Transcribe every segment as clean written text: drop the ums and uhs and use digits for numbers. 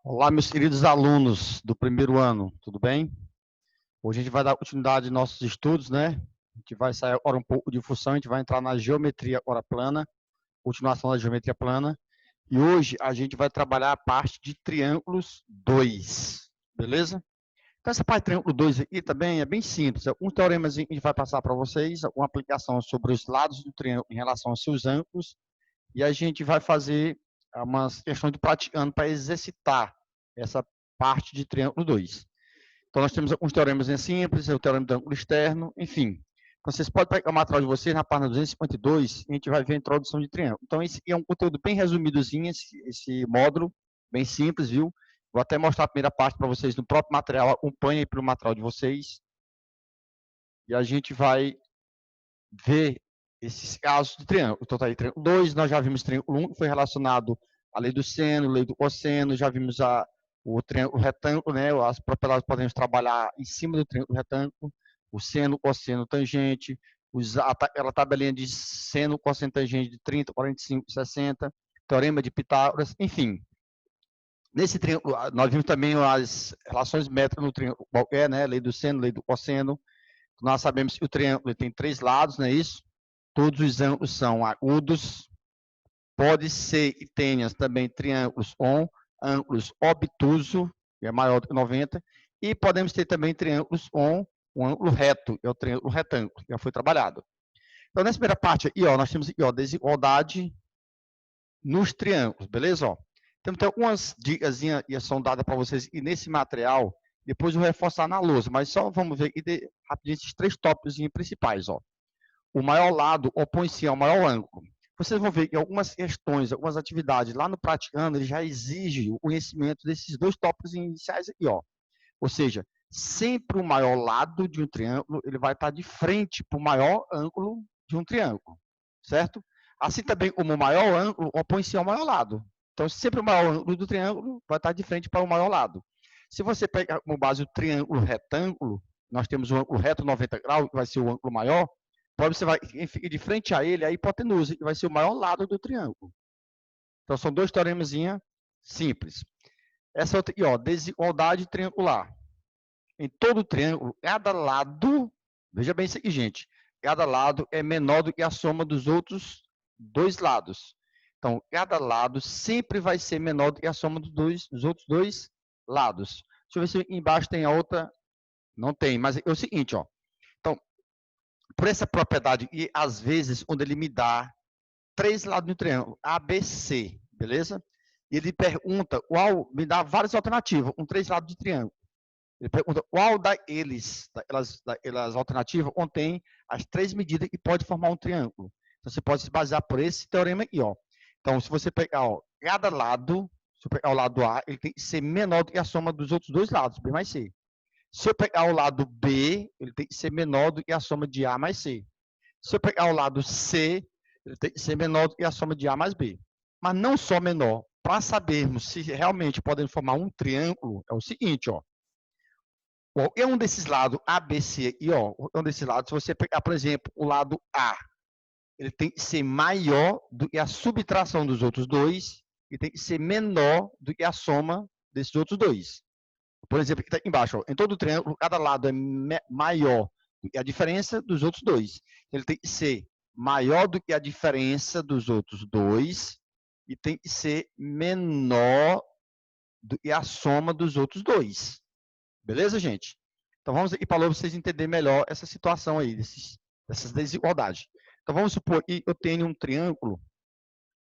Olá, meus queridos alunos do primeiro ano, tudo bem? Hoje a gente vai dar continuidade aos nossos estudos, né? A gente vai sair agora um pouco de função, a gente vai entrar na geometria agora plana, continuação da geometria plana. E hoje a gente vai trabalhar a parte de triângulos 2, beleza? Então essa parte de triângulo 2 aqui também é bem simples. Um teorema a gente vai passar para vocês, uma aplicação sobre os lados do triângulo em relação aos seus ângulos, e a gente vai fazer umas questões do praticando para exercitar essa parte de triângulo 2. Então, nós temos alguns teoremas simples, o teorema do ângulo externo, enfim. Então, vocês podem pegar o material de vocês na página 252 e a gente vai ver a introdução de triângulo. Então, esse é um conteúdo bem resumidozinho, esse módulo, bem simples, viu? Vou até mostrar a primeira parte para vocês no próprio material, acompanhem pelo material de vocês. E a gente vai ver esses casos de triângulo. Então, tá aí, triângulo 2, nós já vimos triângulo 1, que foi relacionado à lei do seno, lei do cosseno, já vimos o triângulo retângulo, né? As propriedades podemos trabalhar em cima do triângulo retângulo, o seno, cosseno, tangente, aquela tabelinha de seno, cosseno, tangente de 30, 45, 60, teorema de Pitágoras, enfim. Nesse triângulo, nós vimos também as relações métricas no triângulo qualquer, né? Lei do seno, lei do cosseno. Nós sabemos que o triângulo tem 3 lados, não é isso? Todos os ângulos são agudos. Pode ser que tenha também triângulos com ângulos obtuso, que é maior do que 90, e podemos ter também triângulos com um ângulo reto, que é o triângulo retângulo, que já foi trabalhado. Então, nessa primeira parte aqui, ó, nós temos aqui, ó, desigualdade nos triângulos, beleza? Ó, temos até algumas dicas que são dadas para vocês e nesse material, depois eu vou reforçar na lousa, mas só vamos ver aqui rapidinho esses 3 tópicos principais, ó. O maior lado opõe-se ao maior ângulo. Vocês vão ver que algumas questões, algumas atividades lá no praticando, ele já exige o conhecimento desses 2 tópicos iniciais aqui, ó. Ou seja, sempre o maior lado de um triângulo, ele vai estar de frente para o maior ângulo de um triângulo, certo? Assim também como o maior ângulo opõe-se ao maior lado. Então, sempre o maior ângulo do triângulo vai estar de frente para o maior lado. Se você pegar como base o triângulo retângulo, nós temos o ângulo reto 90 graus, que vai ser o ângulo maior, você vai de frente a ele a hipotenusa, que vai ser o maior lado do triângulo. Então, são 2 teoremas simples. Essa outra aqui, ó, desigualdade triangular. Em todo triângulo, cada lado, veja bem isso aqui, gente, cada lado é menor do que a soma dos outros 2 lados. Então, cada lado sempre vai ser menor do que a soma dos outros 2 lados. Deixa eu ver se embaixo tem a outra. Não tem, mas é o seguinte, ó. Então, por essa propriedade, e às vezes, quando ele me dá 3 lados do triângulo, ABC, beleza? E ele pergunta qual, me dá várias alternativas, com 3 lados de triângulo. Ele pergunta qual daquelas alternativas contém as 3 medidas que pode formar um triângulo. Então, você pode se basear por esse teorema aqui, ó. Então, se você pegar, ó, cada lado, se eu pegar o lado A, ele tem que ser menor do que a soma dos outros 2 lados, B mais C. Se eu pegar o lado B, ele tem que ser menor do que a soma de A mais C. Se eu pegar o lado C, ele tem que ser menor do que a soma de A mais B. Mas não só menor. Para sabermos se realmente podemos formar um triângulo, é o seguinte, ó. Qualquer um desses lados, A, B, C e ó, um desses lados, se você pegar, por exemplo, o lado A, ele tem que ser maior do que a subtração dos outros 2 e tem que ser menor do que a soma desses outros 2. Por exemplo, aqui embaixo, ó, em todo o triângulo, cada lado é maior do que a diferença dos outros 2. Ele tem que ser maior do que a diferença dos outros 2 e tem que ser menor do que a soma dos outros 2. Beleza, gente? Então, vamos aqui para vocês entenderem melhor essa situação aí, dessas desigualdades. Então, vamos supor que eu tenho um triângulo,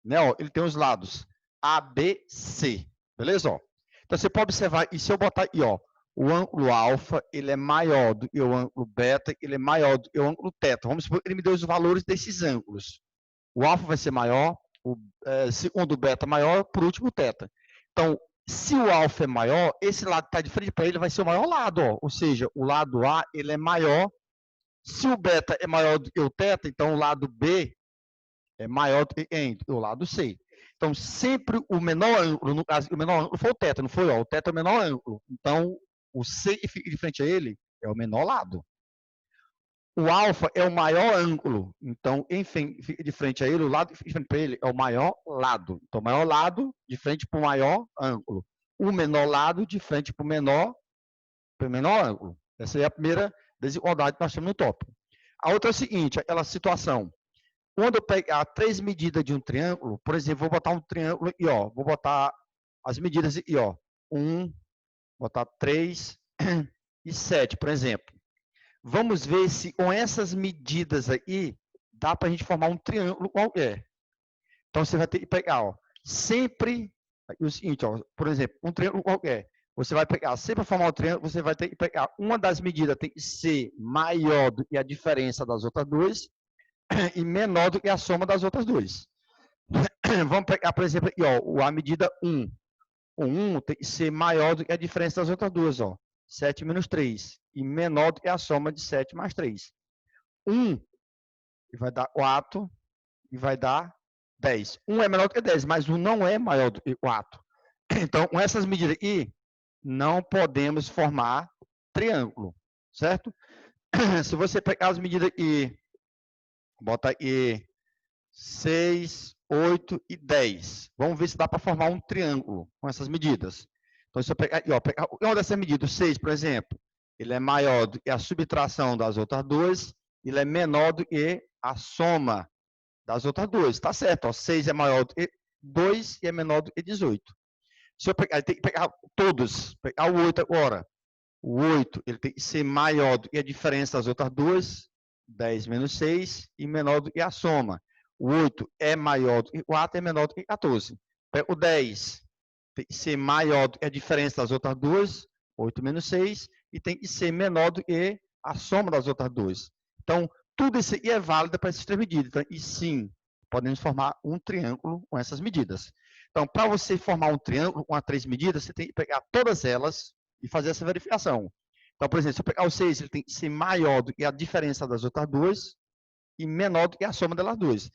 né? Ó, ele tem os lados A, B, C. Beleza? Ó? Então, você pode observar, e se eu botar aqui, ó, o ângulo alfa, ele é maior do que o ângulo beta, ele é maior do que o ângulo teta. Vamos supor que ele me deu os valores desses ângulos. O alfa vai ser maior, o segundo beta maior, por último o teta. Então, se o alfa é maior, esse lado que está de frente para ele vai ser o maior lado, ó. Ou seja, o lado A ele é maior. Se o beta é maior do que o teta, então o lado B é maior do que o lado C. Então, sempre o menor ângulo, no caso, o menor ângulo foi o teta, não foi? Ó, o teta é o menor ângulo. Então, o C que fica de frente a ele é o menor lado. O alfa é o maior ângulo. Então, enfim, fica de frente a ele, o lado que fica de frente para ele é o maior lado. Então, o maior lado de frente para o maior ângulo. o menor lado de frente para o menor ângulo. Essa é a primeira desigualdade que nós temos no tópico. A outra é a seguinte, aquela situação. Quando eu pegar 3 medidas de um triângulo, por exemplo, vou botar um triângulo e ó, vou botar as medidas e ó, 1, botar 3 e 7, por exemplo. Vamos ver se com essas medidas aí dá para a gente formar um triângulo qualquer. Então você vai ter que pegar, ó, sempre o seguinte, ó, por exemplo, um triângulo qualquer. Você vai pegar, sempre para formar um triângulo, você vai ter que pegar uma das medidas tem que ser maior do que a diferença das outras duas e menor do que a soma das outras duas. Vamos pegar, por exemplo, aqui, ó, a medida 1. O 1 tem que ser maior do que a diferença das outras duas, ó. 7 menos 3. E menor do que a soma de 7 mais 3. 1 vai dar 4 e vai dar 10. 1 é menor do que 10, mas 1 não é maior do que 4. Então, com essas medidas aqui, não podemos formar triângulo, certo? Se você pegar as medidas aqui, bota aqui 6, 8 e 10. Vamos ver se dá para formar um triângulo com essas medidas. Então, se eu pegar, ó, uma dessas medidas, 6, por exemplo, ele é maior do que a subtração das outras duas, ele é menor do que a soma das outras duas. Tá certo, ó, 6 é maior do que 2 e é menor do que 18. Se eu pegar, tem que pegar todos, pegar o 8 agora. O 8 ele tem que ser maior do que a diferença das outras duas, 10 menos 6, e menor do que a soma. O 8 é maior do que 4 e é menor do que 14. O 10 tem que ser maior do que a diferença das outras duas, 8 menos 6, e tem que ser menor do que a soma das outras duas. Então, tudo isso aqui é válido para essas três medidas. Então, e sim, podemos formar um triângulo com essas medidas. Então, para você formar um triângulo com as três medidas, você tem que pegar todas elas e fazer essa verificação. Então, por exemplo, se eu pegar o 6, ele tem que ser maior do que a diferença das outras duas e menor do que a soma delas duas.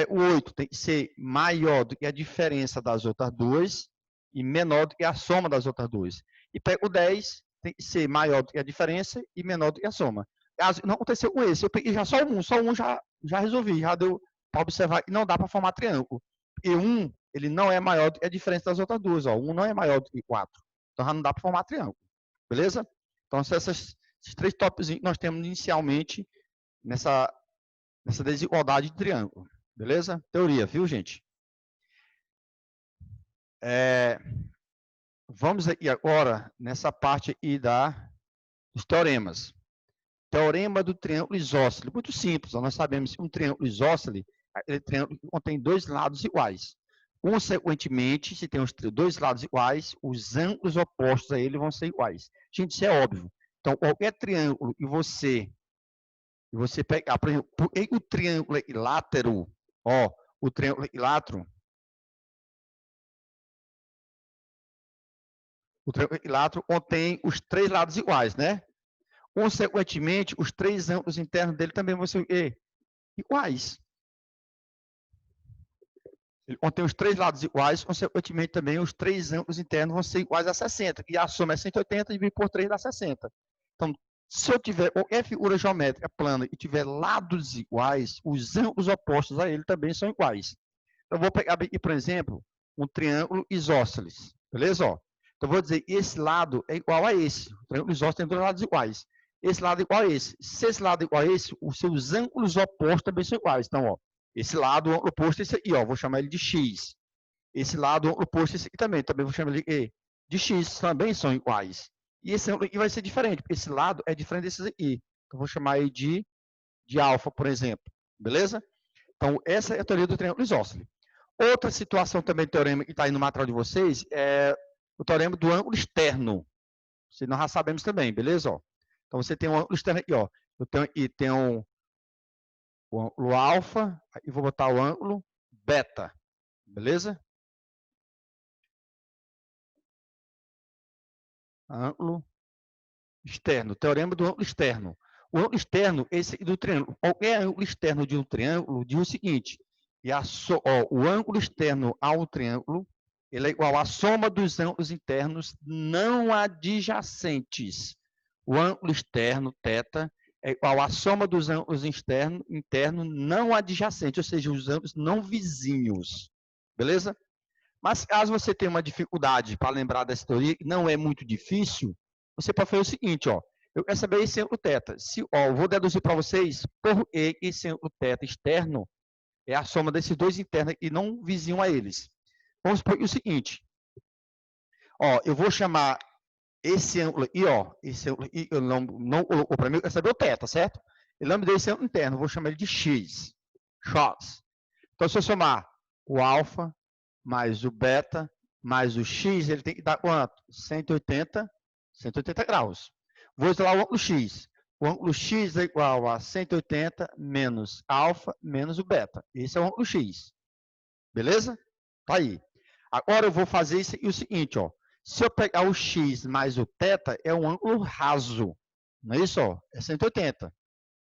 O 8 tem que ser maior do que a diferença das outras duas e menor do que a soma das outras duas. E o 10 tem que ser maior do que a diferença e menor do que a soma. Caso não aconteceu com esse, eu peguei já só um já resolvi, já deu para observar que não dá para formar triângulo. E 1, ele não é maior do que a diferença das outras duas. Ó. 1 não é maior do que 4. Então já não dá para formar triângulo. Beleza? Então, esses três tópicos que nós temos inicialmente nessa desigualdade de triângulo. Beleza? Teoria, viu, gente? Vamos aqui agora nessa parte aí dos teoremas. Teorema do triângulo isósceles. Muito simples. Nós sabemos que um triângulo isósceles, aquele triângulo contém dois lados iguais. Consequentemente, se tem os dois lados iguais, os ângulos opostos a ele vão ser iguais. Gente, isso é óbvio. Então, qualquer triângulo e você pegar, por exemplo, o triângulo equilátero, ó, o triângulo equilátero, contém os três lados iguais, né? Consequentemente, os três ângulos internos dele também vão ser iguais. Ele contém os três lados iguais, consequentemente também os três ângulos internos vão ser iguais a 60. E a soma é 180 dividido por 3 dá 60. Então, se eu tiver qualquer figura geométrica plana e tiver lados iguais, os ângulos opostos a ele também são iguais. Então, eu vou pegar aqui, por exemplo, um triângulo isósceles. Beleza? Ó. Então, eu vou dizer que esse lado é igual a esse. O triângulo isósceles tem dois lados iguais. Esse lado é igual a esse. Se esse lado é igual a esse, os seus ângulos opostos também são iguais. Então, ó, esse lado, o ângulo oposto é esse aqui, ó, vou chamar ele de X. Esse lado, o ângulo oposto é esse aqui também vou chamar ele de X, também são iguais. E esse ângulo aqui vai ser diferente, porque esse lado é diferente desses aqui. Então, vou chamar ele de alfa, por exemplo. Beleza? Então, essa é a teoria do triângulo isósceles. Outra situação também, teorema que está aí no material de vocês, é o teorema do ângulo externo. Nós já sabemos também, beleza? Ó. Então, você tem um ângulo externo aqui, ó. Eu tenho aqui, o ângulo alfa, e vou botar o ângulo beta, beleza? Ângulo externo, teorema do ângulo externo. O ângulo externo, esse do triângulo, qualquer ângulo externo de um triângulo diz o seguinte, o ângulo externo ao triângulo, ele é igual à soma dos ângulos internos não adjacentes. O ângulo externo, θ, é igual à soma dos ângulos internos não adjacentes, ou seja, os ângulos não vizinhos. Beleza? Mas caso você tenha uma dificuldade para lembrar dessa teoria, não é muito difícil, você pode fazer o seguinte, ó. Eu quero saber esse ângulo θ. Eu vou deduzir para vocês por que esse ângulo θ externo é a soma desses dois internos e não vizinho a eles. Vamos supor o seguinte, ó, eu vou chamar esse ângulo I, ó, esse ângulo I, eu não colocou para mim, eu quero saber o θ, certo? O nome desse ângulo interno, eu vou chamar ele de X. X. Então, se eu somar o alfa mais o beta mais o X, ele tem que dar quanto? 180 graus. Vou isolar o ângulo X. O ângulo X é igual a 180 menos alfa menos o beta. Esse é o ângulo X. Beleza? Tá aí. Agora eu vou fazer isso e o seguinte, ó. Se eu pegar o X mais o θ, é um ângulo raso. Não é isso? Ó? É 180.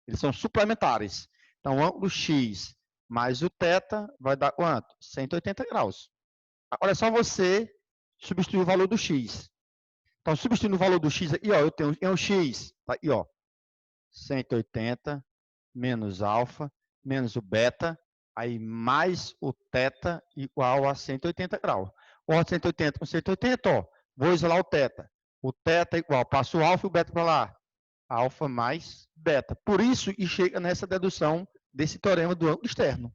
Eles são suplementares. Então, o ângulo X mais o θ vai dar quanto? 180 graus. Agora é só você substituir o valor do X. Então, substituindo o valor do X aqui, ó, eu tenho um X, tá aí, ó, 180 menos alfa menos o beta, aí mais o θ igual a 180 graus. Ó, 180 com 180, ó, vou isolar o θ. O θ é igual, passo o alfa e o beta para lá. Alfa mais beta. Por isso, e chega nessa dedução desse teorema do ângulo externo.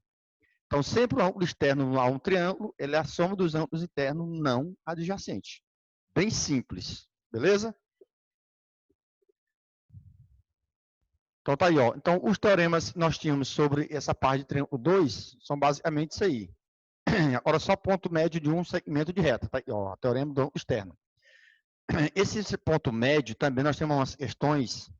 Então, sempre o ângulo externo a um triângulo, ele é a soma dos ângulos internos não adjacentes. Bem simples, beleza? Então, tá aí, ó. Então, os teoremas que nós tínhamos sobre essa parte de triângulo 2 são basicamente isso aí. Agora, só ponto médio de um segmento de reta, tá aí, ó, o teorema do ângulo externo. Esse ponto médio, também nós temos umas questões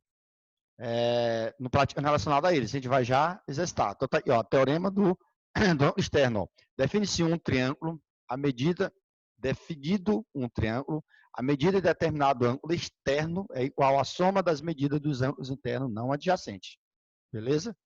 no prático relacionado a eles. A gente vai já exercitar. Então, tá aí, ó, teorema do ângulo externo. Ó. Define-se um triângulo, a medida, definido um triângulo, a medida de determinado ângulo externo é igual à soma das medidas dos ângulos internos não adjacentes. Beleza?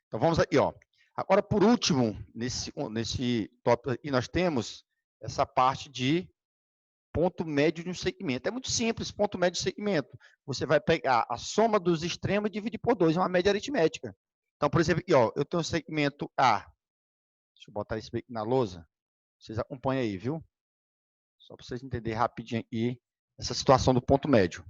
Então, vamos aqui, ó. Agora, por último, nesse tópico aqui, nós temos essa parte de ponto médio de um segmento. É muito simples, ponto médio de segmento. Você vai pegar a soma dos extremos e dividir por 2, é uma média aritmética. Então, por exemplo, aqui, ó, eu tenho um segmento A. Deixa eu botar isso na lousa. Vocês acompanham aí, viu? Só para vocês entenderem rapidinho aí essa situação do ponto médio.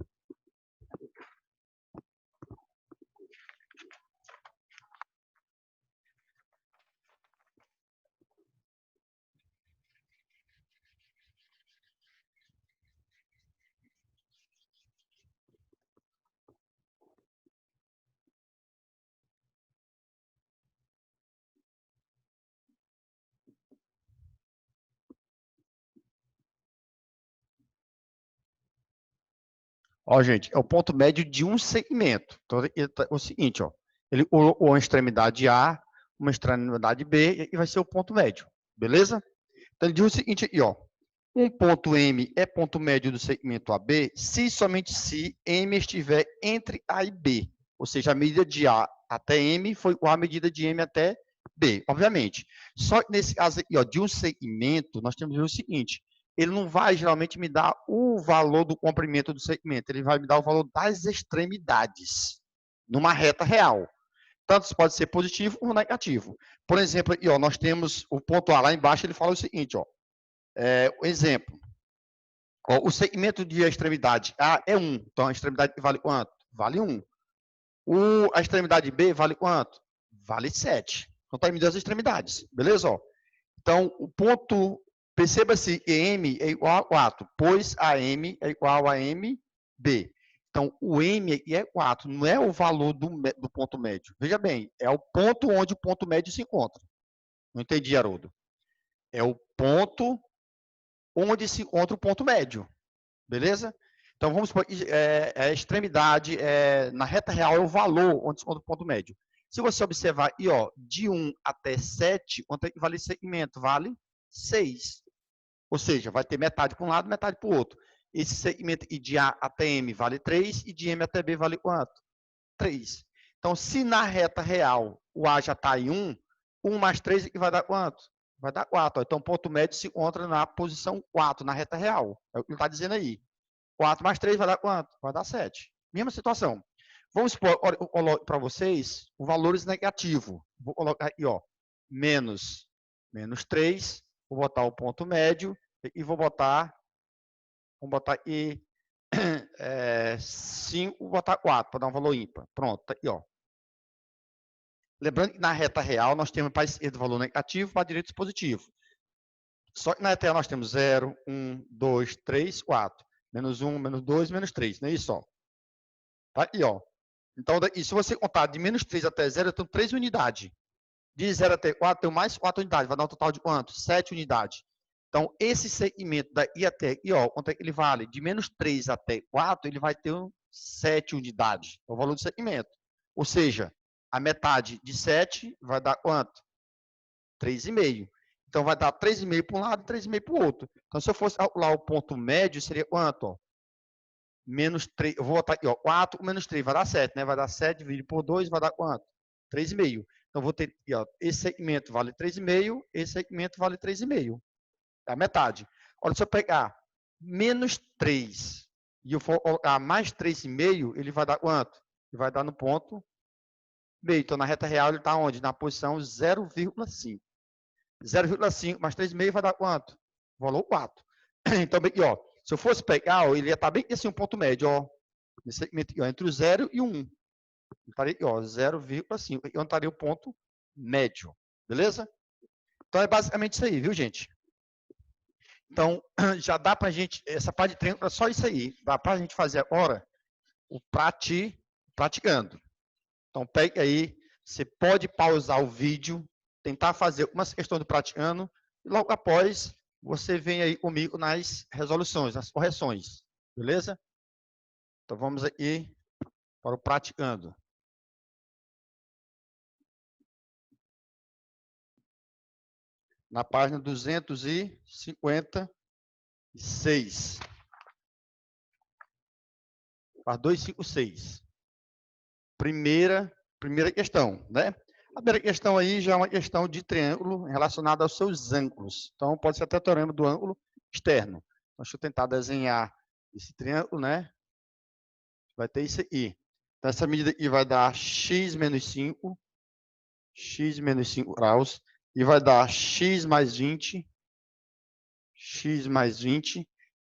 Ó, gente, é o ponto médio de um segmento. Então, é o seguinte, ó. Ele ou uma extremidade A, uma extremidade B, e vai ser o ponto médio. Beleza? Então, ele diz o seguinte aqui, ó. Um ponto M é ponto médio do segmento AB se somente se M estiver entre A e B. Ou seja, a medida de A até M foi igual à medida de M até B, obviamente. Só que nesse caso aqui, ó, de um segmento, nós temos o seguinte, ele não vai geralmente me dar o valor do comprimento do segmento, ele vai me dar o valor das extremidades, numa reta real. Tanto pode ser positivo ou negativo. Por exemplo, aqui, ó, nós temos o ponto A lá embaixo, ele fala o seguinte, ó, exemplo, ó, o segmento de extremidade A é 1, então a extremidade vale quanto? Vale 1. A extremidade B vale quanto? Vale 7. Então está medindo as extremidades, beleza? Ó? Então, o ponto, perceba-se que M é igual a 4, pois AM é igual a MB. Então, o M é 4, não é o valor do ponto médio. Veja bem, é o ponto onde o ponto médio se encontra. Não entendi, Haroldo. É o ponto onde se encontra o ponto médio. Beleza? Então, vamos supor que a extremidade, na reta real, é o valor onde se encontra o ponto médio. Se você observar aí, ó, de 1 até 7, quanto é que vale esse segmento? Vale 6. Ou seja, vai ter metade para um lado, metade para o outro. Esse segmento de A até M vale 3 e de M até B vale quanto? 3. Então, se na reta real o A já está em 1, 1 mais 3 vai dar quanto? Vai dar 4. Então, o ponto médio se encontra na posição 4, na reta real. É o que ele está dizendo aí. 4 mais 3 vai dar quanto? Vai dar 7. Mesma situação. Vamos supor, para vocês, o valores negativo. Vou colocar aqui, ó, menos 3, vou botar o ponto médio e vou botar, vamos botar aqui 5, vou botar 4, para dar um valor ímpar. Pronto, tá aqui, ó. Lembrando que na reta real nós temos para a esquerda valor negativo, para a direita positivo. Só que na reta real nós temos 0, 1, 2, 3, 4. Menos 1, menos 2, menos 3. Não é isso, ó? Tá aqui, ó. Então, e se você contar de menos 3 até 0, eu tenho 3 unidades. De 0 até 4, eu tenho mais 4 unidades. Vai dar um total de quanto? 7 unidades. Então, esse segmento daí até aqui, ó, quanto é que ele vale? De menos 3 até 4, ele vai ter 7 unidades. É o valor do segmento. Ou seja, a metade de 7 vai dar quanto? 3,5. Então, vai dar 3,5 para um lado e 3,5 para o outro. Então, se eu fosse calcular o ponto médio, seria quanto? Ó? Menos 3, eu vou botar aqui, ó, 4 menos 3 vai dar 7, né? Vai dar 7 dividido por 2, vai dar quanto? 3,5. Então, vou ter aqui, ó, esse segmento vale 3,5, esse segmento vale 3,5. É a metade. Olha, se eu pegar menos 3 e eu for colocar mais 3,5, ele vai dar quanto? Ele vai dar no ponto meio. Então, na reta real, ele está onde? Na posição 0,5. 0,5 mais 3,5 vai dar quanto? Valor 4. Então, aqui, ó, se eu fosse pegar, ó, ele ia estar bem assim, um ponto médio, ó, nesse segmento aqui, ó, entre o 0 e o 1. Estaria aqui, ó, 0,5. Aqui onde estaria o ponto médio. Beleza? Então, é basicamente isso aí, viu, gente? Então, já dá para a gente, essa parte de treino é só isso aí. Dá para a gente fazer agora o praticando. Então, pegue aí, você pode pausar o vídeo, tentar fazer umas questões do praticando, e logo após, você vem aí comigo nas resoluções, nas correções. Beleza? Então, vamos aqui para o praticando. Na página 256. Para 256. Primeira questão, né? A primeira questão aí já é uma questão de triângulo relacionada aos seus ângulos. Então, pode ser até o teorema do ângulo externo. Então, deixa eu tentar desenhar esse triângulo, né? Vai ter isso aqui. Então, essa medida aqui vai dar x menos 5 graus, e vai dar x mais 20,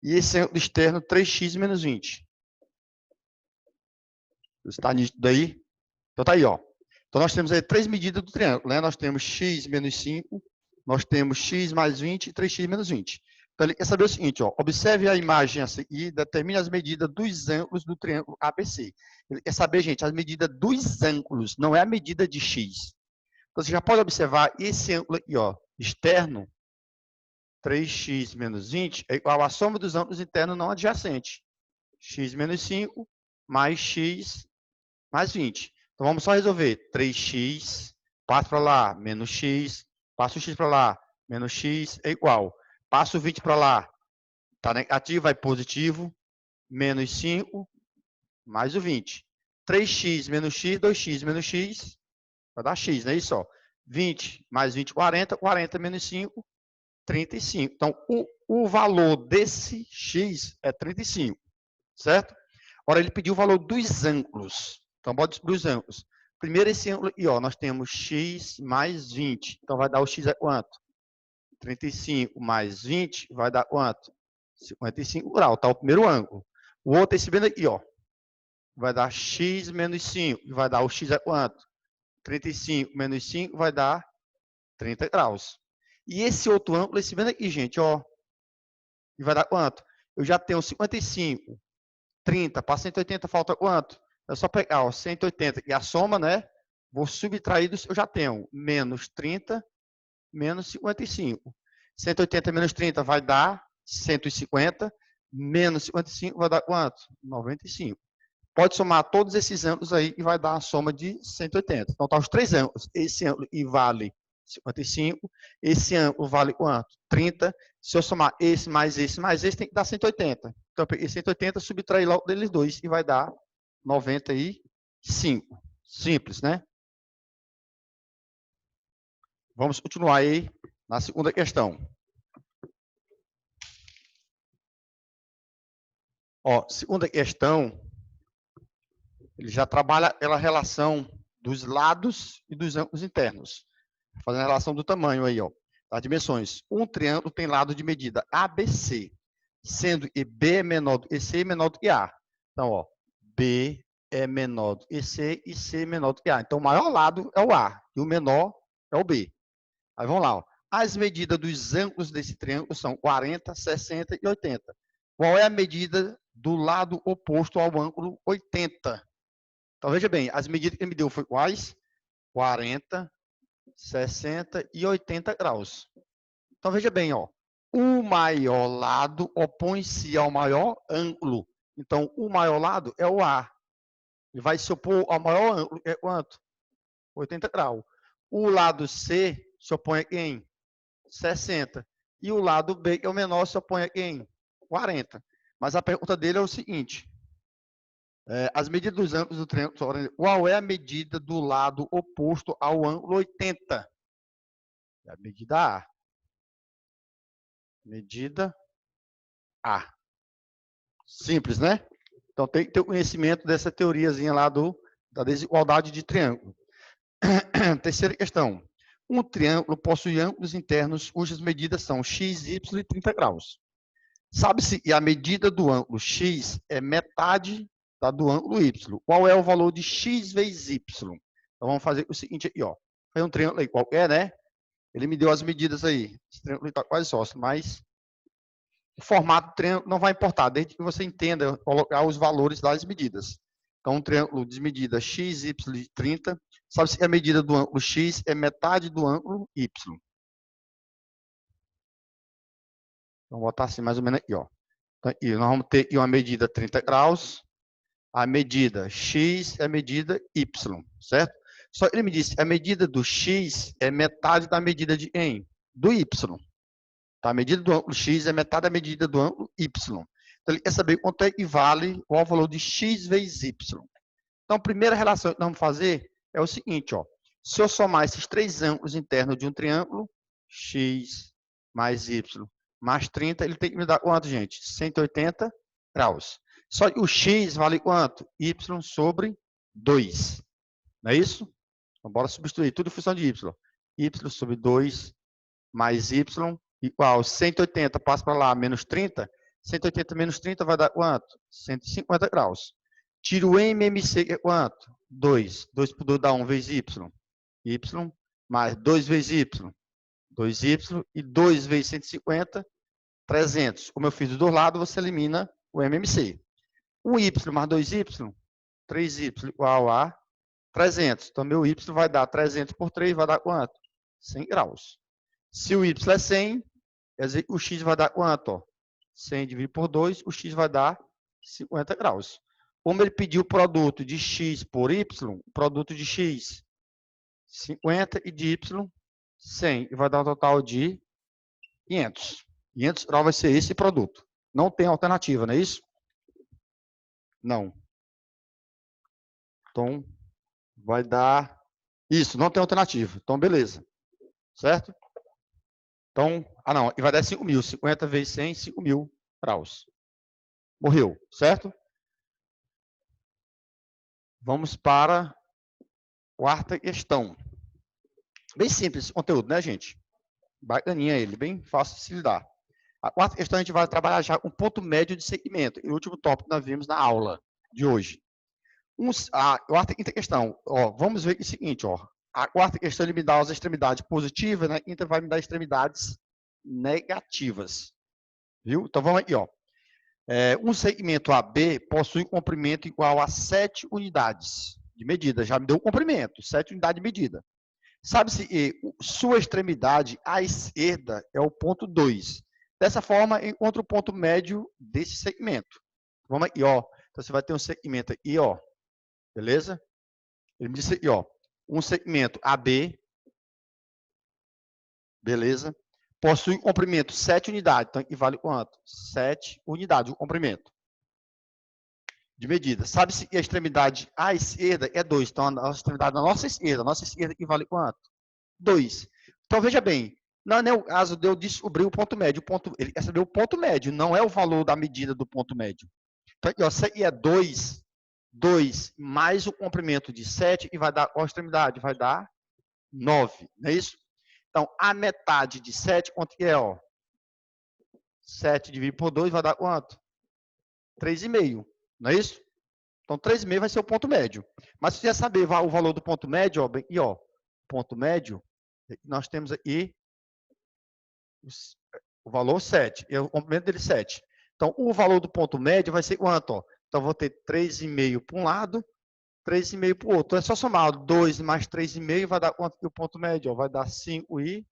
e esse ângulo externo 3x menos 20. Está nítido aí? Então, tá aí, ó. Então, nós temos aí 3 medidas do triângulo, né? Nós temos x menos 5, nós temos x mais 20 e 3x menos 20. Então, ele quer saber o seguinte, ó. Observe a imagem a seguir e determine as medidas dos ângulos do triângulo ABC. Ele quer saber, gente, as medidas dos ângulos, não é a medida de x. Então, você já pode observar esse ângulo aqui, ó, externo, 3x menos 20, é igual à soma dos ângulos internos não adjacentes. X menos 5 mais x mais 20. Então, vamos só resolver. 3x, passa para lá, menos x, passa o x para lá, menos x, é igual. Passa o 20 para lá, está negativo, vai positivo, menos 5, mais o 20. 3x menos x, 2x menos x, vai dar x, não é isso? Ó. 20 mais 20, 40, 40 menos 5, 35. Então, o valor desse x é 35, certo? Agora, ele pediu o valor dos ângulos. Então, bota os ângulos. Primeiro, esse ângulo aqui, ó, nós temos x mais 20. Então, vai dar o x é quanto? 35 mais 20 vai dar quanto? 55 graus, tá? O primeiro ângulo. O outro, esse bem aqui, ó, vai dar x menos 5. E vai dar o x é quanto? 35 menos 5 vai dar 30 graus. E esse outro ângulo, esse bem aqui, gente, ó, e vai dar quanto? Eu já tenho 55, 30, para 180 falta quanto? É só pegar, ó, 180 e a soma, né? Vou subtrair dos eu já tenho menos 30, menos 55. 180 menos 30 vai dar 150, menos 55 vai dar quanto? 95. Pode somar todos esses ângulos aí e vai dar a soma de 180. Então, tá os três ângulos. Esse ângulo vale 55, esse ângulo vale quanto? 30. Se eu somar esse, mais esse, tem que dar 180. Então, eu peguei 180, subtrair logo deles dois e vai dar 95. Simples, né? Vamos continuar aí na segunda questão. Ó, segunda questão, ele já trabalha pela relação dos lados e dos ângulos internos. Fazendo a relação do tamanho aí, ó, das dimensões. Um triângulo tem lado de medida ABC, sendo que B é menor do que C e menor do que A. Então, ó, B é menor do que C e C é menor do que A. Então, o maior lado é o A e o menor é o B. Aí vamos lá, ó. As medidas dos ângulos desse triângulo são 40, 60 e 80. Qual é a medida do lado oposto ao ângulo 80? Então, veja bem, as medidas que ele me deu foram quais? 40, 60 e 80 graus. Então, veja bem, ó, o maior lado opõe-se ao maior ângulo. Então, o maior lado é o A. Ele vai se opor ao maior ângulo, que é quanto? 80 graus. O lado C se opõe a quem? 60. E o lado B, que é o menor, se opõe a quem? 40. Mas a pergunta dele é o seguinte: as medidas dos ângulos do triângulo, qual é a medida do lado oposto ao ângulo 80? É a medida A. Medida A. Simples, né? Então tem que ter o conhecimento dessa teoriazinha lá da desigualdade de triângulo. Terceira questão. Um triângulo possui ângulos internos cujas medidas são x, y e 30 graus. Sabe-se que a medida do ângulo x é metade da do ângulo y. Qual é o valor de x vezes y? Então vamos fazer o seguinte aqui, ó. Foi um triângulo aí qualquer, né? Ele me deu as medidas aí. Esse triângulo está quase sócio, mas o formato do triângulo não vai importar, desde que você entenda colocar os valores das medidas. Então, um triângulo de medida x, y de 30, sabe se a medida do ângulo x é metade do ângulo y. Então, vou botar assim mais ou menos aqui, ó. Então, aqui, nós vamos ter aqui uma medida 30 graus, a medida x é a medida y, certo? Só que ele me disse, a medida do x é metade da medida de quem? Do y. Tá? A medida do ângulo x é metade da medida do ângulo y. Então, ele quer saber quanto é que vale qual o valor de x vezes y. Então, a primeira relação que nós vamos fazer é o seguinte, ó. Se eu somar esses três ângulos internos de um triângulo, x mais y mais 30, ele tem que me dar quanto, gente? 180 graus. Só que o x vale quanto? Y sobre 2. Não é isso? Então, bora substituir tudo em função de y. Y sobre 2 mais y igual 180, passa para lá, menos 30. 180 menos 30 vai dar quanto? 150 graus. Tiro o MMC, que é quanto? 2. 2 por 2 dá 1 vezes y. Y mais 2 vezes y. 2y e 2 vezes 150, 300. Como eu fiz dos dois lados, você elimina o MMC. 1y mais 2y, 3y igual a 300. Então, meu y vai dar 300 por 3, vai dar quanto? 100 graus. Se o y é 100, quer dizer, o x vai dar quanto? Ó? 100 dividido por 2, o x vai dar 50 graus. Como ele pediu o produto de x por y, o produto de x 50 e de y 100. E vai dar um total de 500. 500 graus vai ser esse produto. Não tem alternativa, não é isso? Não. Então, vai dar isso, não tem alternativa. Então, beleza. Certo? Então, não, e vai dar 5.000. 50 vezes 100, 5.000 graus. Morreu, certo? Vamos para a quarta questão. Bem simples esse conteúdo, né, gente? Bacaninha ele, bem fácil de se lidar. A quarta questão a gente vai trabalhar já com ponto médio de segmento. E o último tópico que nós vimos na aula de hoje. A quarta e quinta questão. Ó, vamos ver o seguinte, ó. A quarta questão ele me dá as extremidades positivas, né? A quinta vai me dar extremidades negativas. Viu? Então vamos aqui, ó. Um segmento AB possui comprimento igual a 7 unidades de medida. Já me deu o comprimento, 7 unidades de medida. Sabe-se que sua extremidade à esquerda é o ponto 2. Dessa forma, encontra o ponto médio desse segmento. Vamos aqui, ó. Então, você vai ter um segmento aqui, ó. Beleza? Ele me disse aqui, ó. Um segmento AB. Beleza? Possui um comprimento 7 unidades. Então, equivale quanto? 7 unidades o comprimento de medida. Sabe-se que a extremidade à esquerda é 2. Então, a extremidade da nossa esquerda equivale quanto? 2. Então, veja bem, não é o caso de eu descobrir o ponto médio. Ele quer saber o ponto médio, não é o valor da medida do ponto médio. Então, aqui, ó, CI é 2, 2 mais o comprimento de 7 e vai dar qual extremidade? Vai dar 9, não é isso? Então, a metade de 7, quanto que é? Ó? 7 dividido por 2 vai dar quanto? 3,5, não é isso? Então, 3,5 vai ser o ponto médio. Mas se você saber o valor do ponto médio, ó, bem, e ó, ponto médio, nós temos aqui o valor 7, e o comprimento dele 7. Então, o valor do ponto médio vai ser quanto? Ó? Então, vou ter 3,5 para um lado, 3,5 para o outro. Então, é só somar 2 mais 3,5 vai dar quanto que o ponto médio? Ó? Vai dar 5,5.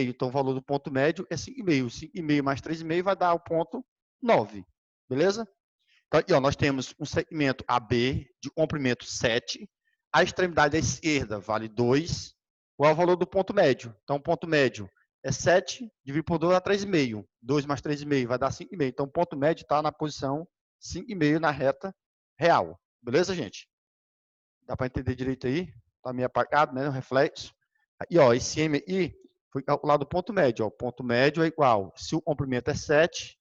Então, o valor do ponto médio é 5,5. 5,5 mais 3,5 vai dar o ponto 9. Beleza? Então, aqui, ó, nós temos um segmento AB de comprimento 7. A extremidade à esquerda vale 2. Qual é o valor do ponto médio? Então, o ponto médio é 7, dividido por 2 dá 3,5. 2 mais 3,5 vai dar 5,5. Então, o ponto médio está na posição 5,5 na reta real. Beleza, gente? Dá para entender direito aí? Está meio apagado, né? O reflexo. Aí, ó, esse M aí foi calculado o ponto médio. Ó. O ponto médio é igual, se o comprimento é 7,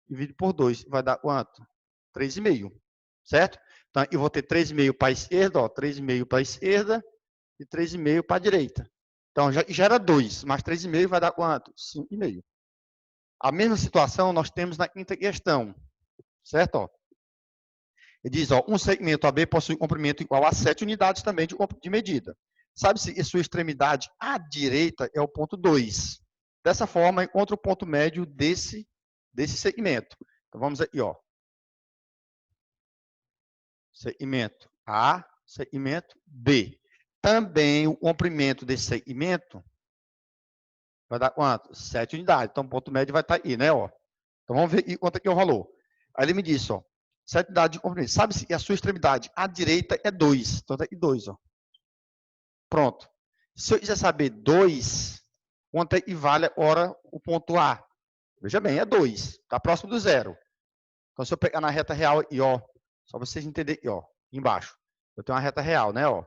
dividido por 2, vai dar quanto? 3,5, certo? Então, eu vou ter 3,5 para a esquerda, ó, 3,5 para a esquerda e 3,5 para a direita. Então, já era 2, mais 3,5 vai dar quanto? 5,5. A mesma situação nós temos na quinta questão, certo? Ó, ele diz, ó, um segmento AB possui comprimento igual a 7 unidades também de medida. Sabe-se que sua extremidade à direita é o ponto 2. Dessa forma, encontra o ponto médio desse segmento. Então, vamos aqui, ó. Segmento A, segmento B. Também o comprimento desse segmento vai dar quanto? 7 unidades. Então, o ponto médio vai estar aí, né? Ó. Então, vamos ver quanto aqui é o valor. Aí ele me disse, ó, 7 unidades de comprimento. Sabe-se que a sua extremidade à direita é 2. Então, tá aqui 2, ó. Pronto. Se eu quiser saber 2, quanto equivale agora o ponto A? Veja bem, é 2. Está próximo do zero. Então, se eu pegar na reta real aqui, ó, só vocês entenderem aqui, ó, embaixo. Eu tenho uma reta real, né, ó.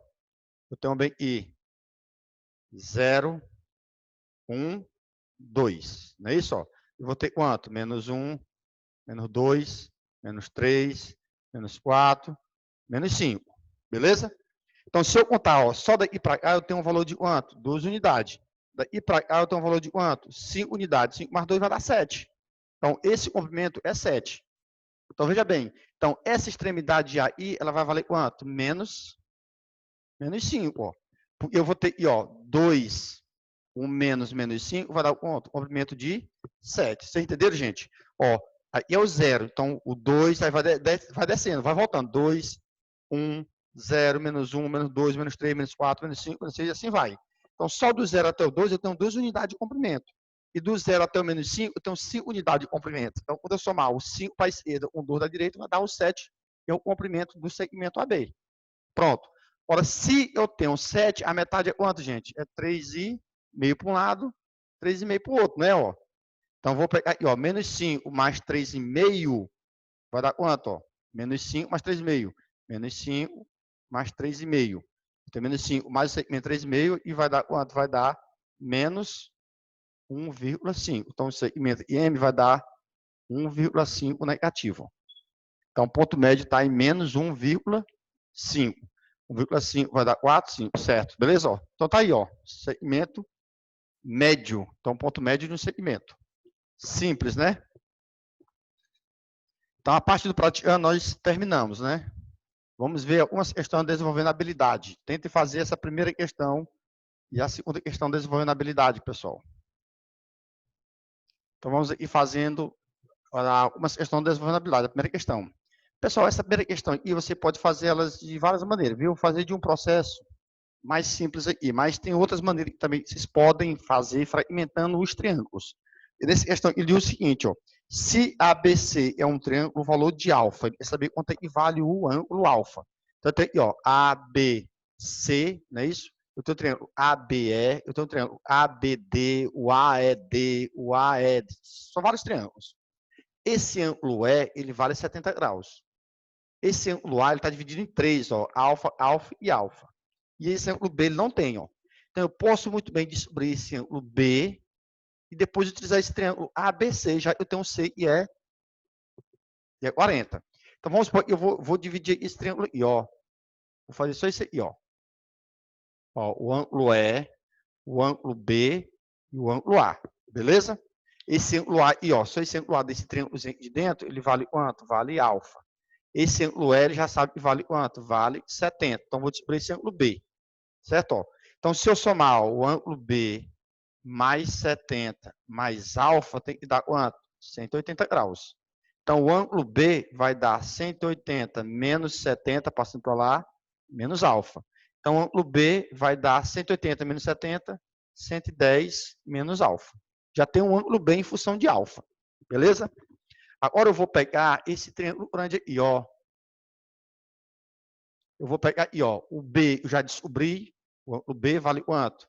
Eu tenho bem aqui 0, 1, 2. Não é isso, ó? Eu vou ter quanto? Menos 1, menos 2, menos 3, menos 4, menos 5. Beleza? Então, se eu contar, ó, só daqui para cá, eu tenho um valor de quanto? 2 unidades. Daqui para cá, eu tenho um valor de quanto? 5 unidades. 5 mais 2 vai dar 7. Então, esse comprimento é 7. Então, veja bem. Então, essa extremidade aí, ela vai valer quanto? Menos 5, ó. Eu vou ter aqui, ó, 2, 1 menos 5, vai dar quanto? Comprimento de 7. Vocês entenderam, gente? Ó, aí é o 0. Então, o 2 aí vai descendo, vai voltando. 2, 1, 0, menos 1, menos 2, menos 3, menos 4, menos 5, menos 6, e assim vai. Então, só do 0 até o 2, eu tenho 2 unidades de comprimento. E do 0 até o menos 5, eu tenho 5 unidades de comprimento. Então, quando eu somar o 5 para a esquerda com o 2 da direita, vai dar o 7, que é o comprimento do segmento AB. Pronto. Ora, se eu tenho 7, a metade é quanto, gente? É 3,5 para um lado, 3,5 para o outro, né? Ó. Então, vou pegar aqui, ó, menos 5 mais 3,5 vai dar quanto? Ó? Menos 5 mais 3,5. Menos 5 mais 3,5. Então, menos 5 mais o segmento 3,5 e vai dar quanto? Vai dar menos 1,5. Então, o segmento IM vai dar 1,5 negativo. Então, o ponto médio está em menos 1,5. 1,5 vai dar 4, 5, certo. Beleza? Ó. Então, tá aí, ó. Segmento médio. Então, ponto médio de um segmento. Simples, né? Então, a parte do praticando nós terminamos, né? Vamos ver algumas questões desenvolvendo habilidade. Tente fazer essa primeira questão e a segunda questão desenvolvendo habilidade, pessoal. Então, vamos ir fazendo algumas questões desenvolvendo habilidade. A primeira questão. Pessoal, essa primeira questão aqui, você pode fazer elas de várias maneiras, viu? Fazer de um processo mais simples aqui, mas tem outras maneiras que também vocês podem fazer fragmentando os triângulos. E nessa questão, ele diz o seguinte, ó, se ABC é um triângulo, o valor de alfa, ele quer saber quanto é que vale o ângulo alfa. Então, tem aqui, ó, ABC, não é isso? Eu tenho o triângulo ABE, eu tenho o triângulo ABD, o AED, o AED, são vários triângulos. Esse ângulo E, ele vale 70 graus. Esse ângulo A, ele está dividido em três, ó, alfa, alfa e alfa. E esse ângulo B ele não tem, ó. Então, eu posso muito bem descobrir esse ângulo B e depois utilizar esse triângulo ABC, já que eu tenho um C e é 40. Então, vamos supor que eu vou dividir esse triângulo aqui, ó. Vou fazer só isso aqui, ó. Ó, o ângulo E, o ângulo B e o ângulo A, beleza? Esse ângulo A aqui, ó, só esse ângulo A desse triângulozinho aqui de dentro, ele vale quanto? Vale alfa. Esse ângulo E, ele já sabe que vale quanto? Vale 70. Então, vou descobrir esse ângulo B, certo? Ó, então, se eu somar o ângulo B mais 70 mais alfa, tem que dar quanto? 180 graus. Então, o ângulo B vai dar 180 menos 70, passando para lá, menos alfa. Então, o ângulo B vai dar 180 menos 70, 110 menos alfa. Já tem um ângulo B em função de alfa. Beleza? Agora eu vou pegar esse triângulo grande aqui, ó. Eu vou pegar aqui, ó. O B eu já descobri. O ângulo B vale quanto?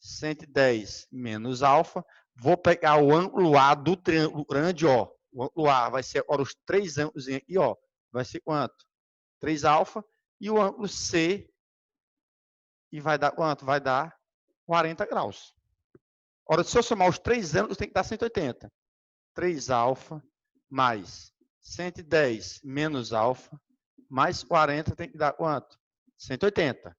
110 menos alfa. Vou pegar o ângulo A do triângulo grande, ó. O ângulo A vai ser agora os três ângulos aqui, ó. Vai ser quanto? 3 alfa. E o ângulo C, e vai dar quanto? Vai dar 40 graus. Ora, se eu somar os três ângulos, tem que dar 180. 3 alfa mais 110 menos alfa, mais 40 tem que dar quanto? 180.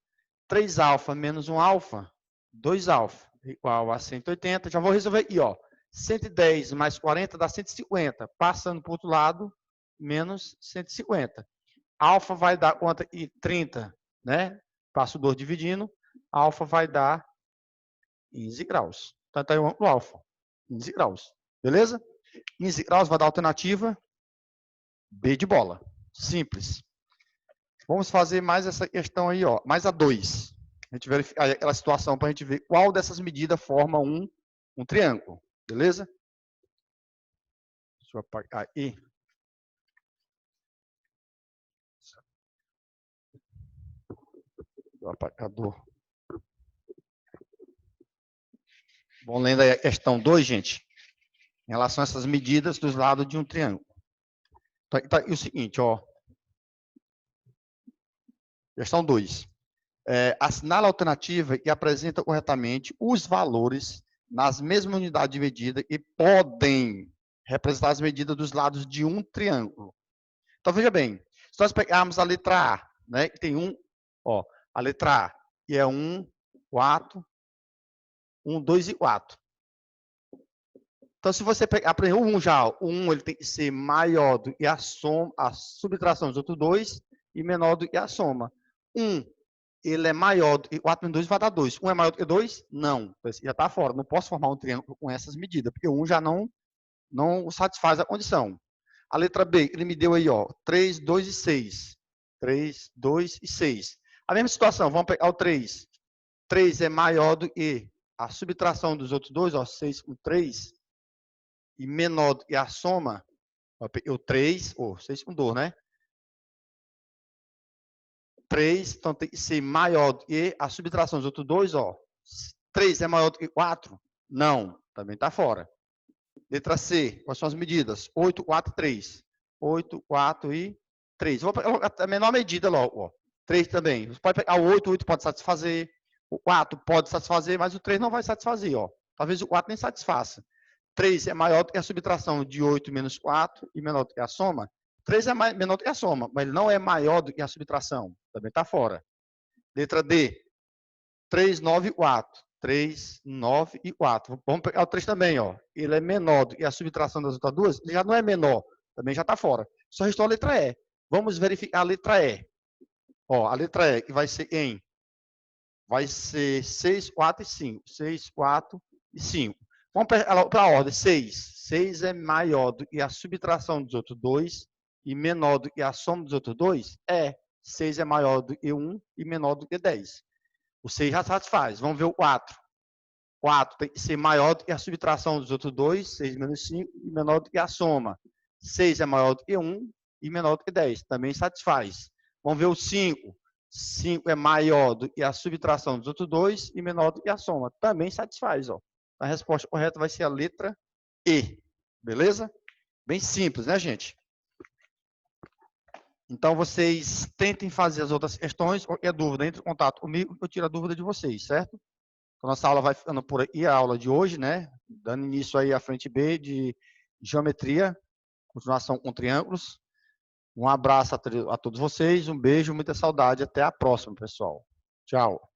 3 alfa menos 1 alfa, 2 alfa, igual a 180. Já vou resolver aqui, ó. 110 mais 40 dá 150. Passando para o outro lado, menos 150. Alfa vai dar quanto aqui? 30, né? Passo 2 dividindo. Alfa vai dar 15 graus. Então, está aí o ângulo alfa. 15 graus. Beleza? 15 graus vai dar a alternativa B de bola. Simples. Vamos fazer mais essa questão aí, ó. Mais a 2. A gente verificar aquela situação para a gente ver qual dessas medidas forma um triângulo. Beleza? Deixa eu apagar aí. O apagador. Vamos lendo aí a questão 2, gente. Em relação a essas medidas dos lados de um triângulo. Tá, e o seguinte, ó. Questão 2. Assinala a alternativa e apresenta corretamente os valores nas mesmas unidades de medida e podem representar as medidas dos lados de um triângulo. Então, veja bem, se nós pegarmos a letra A, né, que tem ó, a letra A, que é 1, 4, 1, 2 e 4. Então, se você pegar, por exemplo, o 1 já, o 1 ele tem que ser maior do que a subtração dos outros dois e menor do que a soma. 1 ele é maior do que 4 menos 2 vai dar 2. 1 é maior do que 2? Não. Já está fora. Não posso formar um triângulo com essas medidas, porque o 1 já não satisfaz a condição. A letra B, ele me deu aí, ó, 3, 2 e 6. 3, 2 e 6. A mesma situação, vamos pegar o 3. 3 é maior do que a subtração dos outros dois, ó, 6 com 3, e menor do que a soma, ó, o 3, ou 6 com 2, né? 3, então tem que ser maior do que a subtração dos outros dois, ó. 3 é maior do que 4? Não, também está fora. Letra C, quais são as medidas? 8, 4 e 3. 8, 4 e 3. Vou pegar a menor medida logo, ó. 3 também. Você pode pegar o 8, o 8 pode satisfazer. O 4 pode satisfazer, mas o 3 não vai satisfazer, ó. Talvez o 4 nem satisfaça. 3 é maior do que a subtração de 8 menos 4 e menor do que a soma. 3 é menor do que a soma, mas ele não é maior do que a subtração. Também está fora. Letra D. 3, 9 e 4. 3, 9 e 4. Vamos pegar o 3 também, ó. Ele é menor do que a subtração das outras duas. Ele já não é menor. Também já está fora. Só restou a letra E. Vamos verificar a letra E. Ó, a letra E, que vai ser em? Vai ser 6, 4 e 5. 6, 4 e 5. Vamos para a ordem. 6. 6 é maior do que a subtração dos outros dois e menor do que a soma dos outros dois? É. 6 é maior do que 1 e menor do que 10. O 6 já satisfaz. Vamos ver o 4. 4 tem que ser maior do que a subtração dos outros dois, 6 menos 5, e menor do que a soma. 6 é maior do que 1 e menor do que 10. Também satisfaz. Vamos ver o 5. 5 é maior do que a subtração dos outros dois e menor do que a soma. Também satisfaz, ó. A resposta correta vai ser a letra E. Beleza? Bem simples, né, gente? Então, vocês tentem fazer as outras questões. Qualquer dúvida, entre em contato comigo, eu tiro a dúvida de vocês, certo? Então, nossa aula vai ficando por aí, a aula de hoje, né? Dando início aí à frente B de geometria, continuação com triângulos. Um abraço a todos vocês, um beijo, muita saudade. Até a próxima, pessoal. Tchau.